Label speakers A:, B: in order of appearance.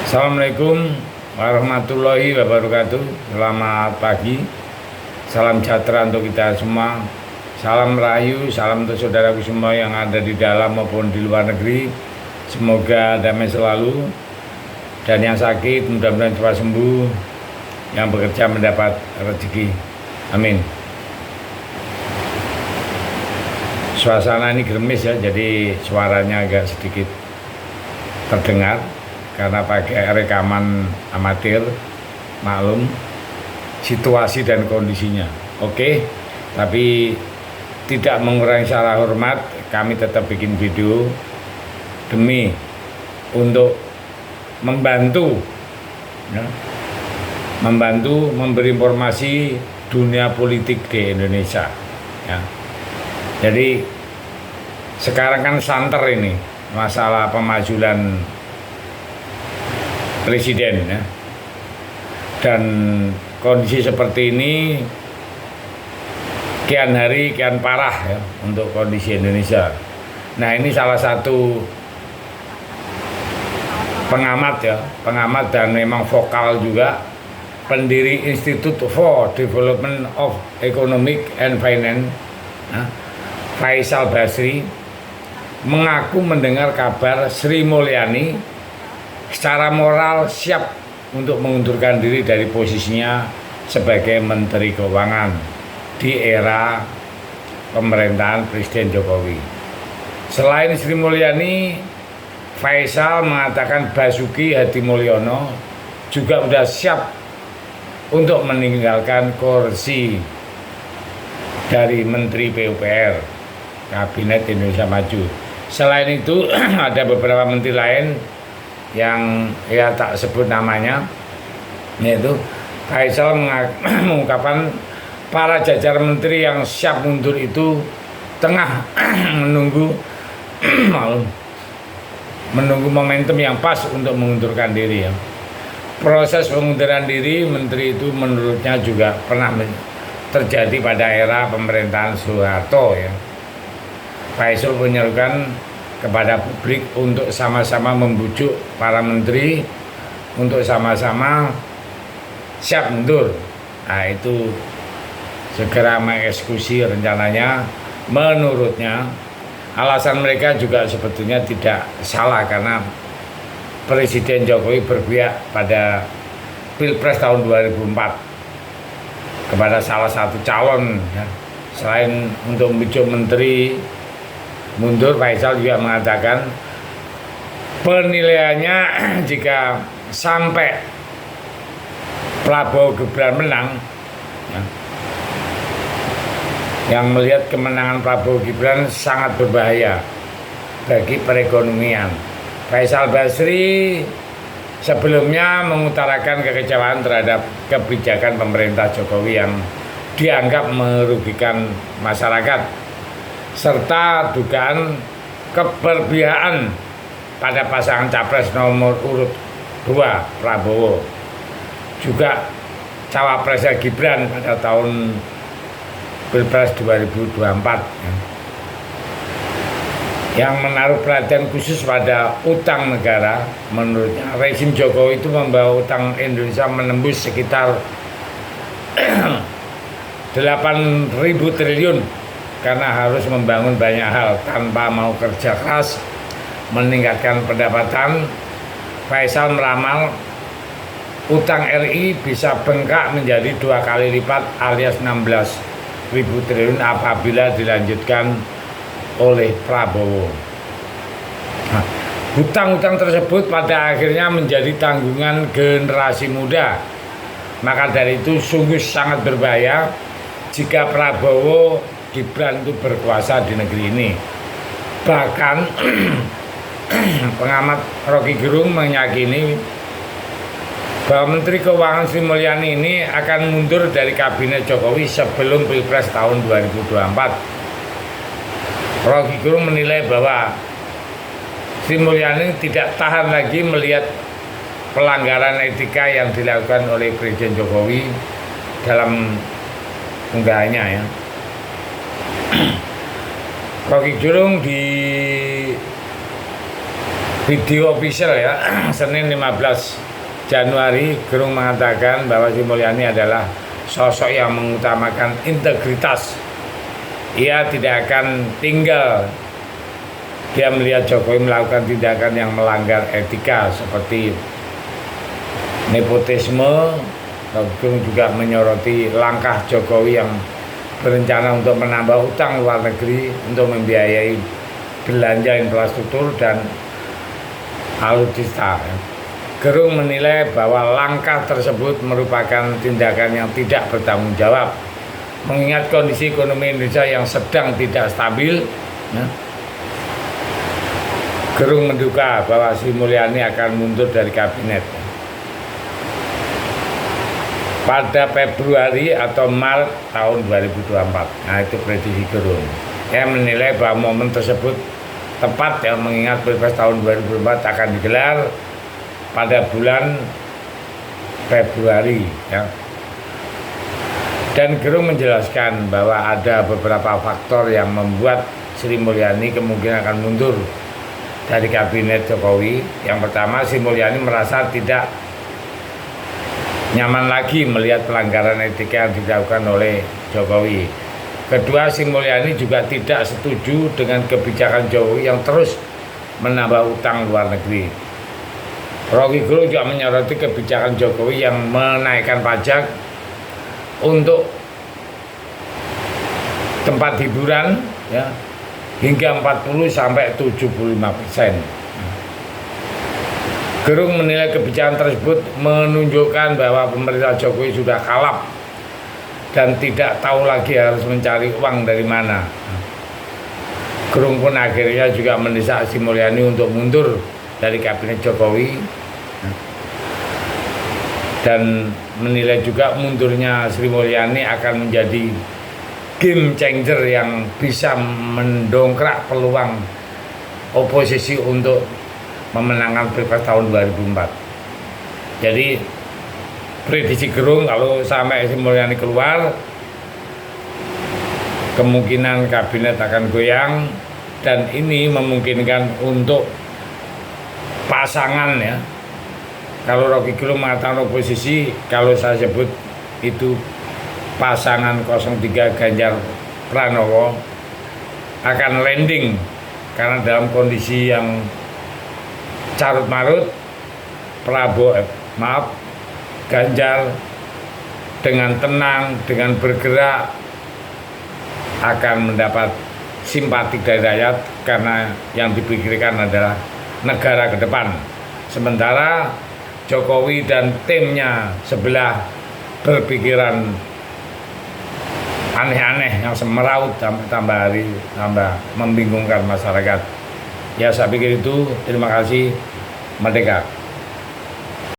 A: Assalamualaikum warahmatullahi wabarakatuh. Selamat pagi. Salam sejahtera untuk kita semua. Salam rahayu, salam untuk saudaraku semua yang ada di dalam maupun di luar negeri. Semoga damai selalu. Dan yang sakit mudah-mudahan cepat sembuh. Yang bekerja mendapat rezeki. Amin. Suasana ini gerimis ya, jadi suaranya agak sedikit terdengar karena pakai rekaman amatir. Maklum situasi dan kondisinya. Oke, tapi tidak mengurangi secara hormat, kami tetap bikin video demi untuk membantu ya, memberi informasi dunia politik di Indonesia ya. Jadi sekarang kan santer ini masalah pemajulan presiden ya. Dan kondisi seperti ini kian hari kian parah ya untuk kondisi Indonesia. Nah, ini salah satu pengamat dan memang vokal juga, pendiri Institute for Development of Economic and Finance ya, Faisal Basri, mengaku mendengar kabar Sri Mulyani secara moral siap untuk mengundurkan diri dari posisinya sebagai Menteri Keuangan di era pemerintahan Presiden Jokowi. Selain Sri Mulyani, Faisal mengatakan Basuki Hadimulyono juga sudah siap untuk meninggalkan kursi dari Menteri PUPR Kabinet Indonesia Maju. Selain itu ada beberapa menteri lain yang ya tak sebut namanya, yaitu Faisal mengungkapkan para jajaran menteri yang siap mundur itu tengah menunggu momentum yang pas untuk mengundurkan diri ya. Proses pengunduran diri menteri itu menurutnya juga pernah terjadi pada era pemerintahan Soeharto ya. Faisal menyerukan kepada publik untuk sama-sama membujuk para menteri untuk sama-sama siap mundur. Nah, itu segera mengeksekusi rencananya. Menurutnya alasan mereka juga sebetulnya tidak salah karena Presiden Jokowi berpihak pada Pilpres tahun 2004 kepada salah satu calon ya. Selain untuk membujuk menteri mundur, Faisal juga mengatakan penilaiannya jika sampai Prabowo Gibran menang ya, yang melihat kemenangan Prabowo Gibran sangat berbahaya bagi perekonomian. Faisal Basri sebelumnya mengutarakan kekecewaan terhadap kebijakan pemerintah Jokowi yang dianggap merugikan masyarakat serta dugaan keberpihakan pada pasangan capres nomor urut 2 Prabowo, juga cawapresnya Gibran pada tahun Pilpres 2024 yang menaruh perhatian khusus pada utang negara. Menurutnya rezim Jokowi itu membawa utang Indonesia menembus sekitar 8.000 triliun karena harus membangun banyak hal tanpa mau kerja keras meningkatkan pendapatan. Faisal meramal utang RI bisa bengkak menjadi 2 kali lipat alias 16.000 triliun apabila dilanjutkan oleh Prabowo. Nah, hutang-hutang tersebut pada akhirnya menjadi tanggungan generasi muda. Maka dari itu sungguh sangat berbahaya jika Prabowo Gibran itu berkuasa di negeri ini. Bahkan pengamat Rocky Gerung meyakini bahwa Menteri Keuangan Sri Mulyani ini akan mundur dari Kabinet Jokowi sebelum Pilpres tahun 2024. Rocky Gerung menilai bahwa Sri Mulyani tidak tahan lagi melihat pelanggaran etika yang dilakukan oleh Presiden Jokowi dalam unggahannya ya. Rocky Gerung video official ya Senin 15 Januari Gerung mengatakan bahwa Sri Mulyani adalah sosok yang mengutamakan integritas. Ia tidak akan tinggal dia melihat Jokowi melakukan tindakan yang melanggar etika seperti nepotisme. Gerung juga menyoroti langkah Jokowi yang berencana untuk menambah utang luar negeri untuk membiayai belanja infrastruktur dan alutsista. Gerung menilai bahwa langkah tersebut merupakan tindakan yang tidak bertanggung jawab mengingat kondisi ekonomi Indonesia yang sedang tidak stabil. Gerung menduga bahwa Sri Mulyani akan mundur dari kabinet pada Februari atau Maret tahun 2024. Nah, itu prediksi Gerung. Saya menilai bahwa momen tersebut tepat yang mengingat Pilpres tahun 2024 akan digelar pada bulan Februari ya. Dan Gerung menjelaskan bahwa ada beberapa faktor yang membuat Sri Mulyani kemungkinan akan mundur dari kabinet Jokowi. Yang pertama, Sri Mulyani merasa tidak nyaman lagi melihat pelanggaran etika yang dilakukan oleh Jokowi. Kedua, Sri Mulyani juga tidak setuju dengan kebijakan Jokowi yang terus menambah utang luar negeri. Rocky Gerung juga menyoroti kebijakan Jokowi yang menaikkan pajak untuk tempat hiburan ya, hingga 40-75%. Gerung menilai kebijakan tersebut menunjukkan bahwa pemerintah Jokowi sudah kalap dan tidak tahu lagi harus mencari uang dari mana. Gerung pun akhirnya juga mendesak Sri Mulyani untuk mundur dari kabinet Jokowi dan menilai juga mundurnya Sri Mulyani akan menjadi game changer yang bisa mendongkrak peluang oposisi untuk memenangkan Pilpres tahun 2024. Jadi prediksi Gerung kalau sampai Sri Mulyani keluar, kemungkinan kabinet akan goyang dan ini memungkinkan untuk pasangan ya. Kalau Rocky Gerung mengatakan oposisi, kalau saya sebut itu pasangan 03 Ganjar Pranowo akan landing karena dalam kondisi yang carut marut. Ganjar dengan tenang, dengan bergerak akan mendapat simpati dari rakyat karena yang dipikirkan adalah negara ke depan. Sementara Jokowi dan timnya sebelah berpikiran aneh-aneh yang semeraut tambah hari tambah membingungkan masyarakat. Ya, saya pikir itu. Terima kasih. Merdeka.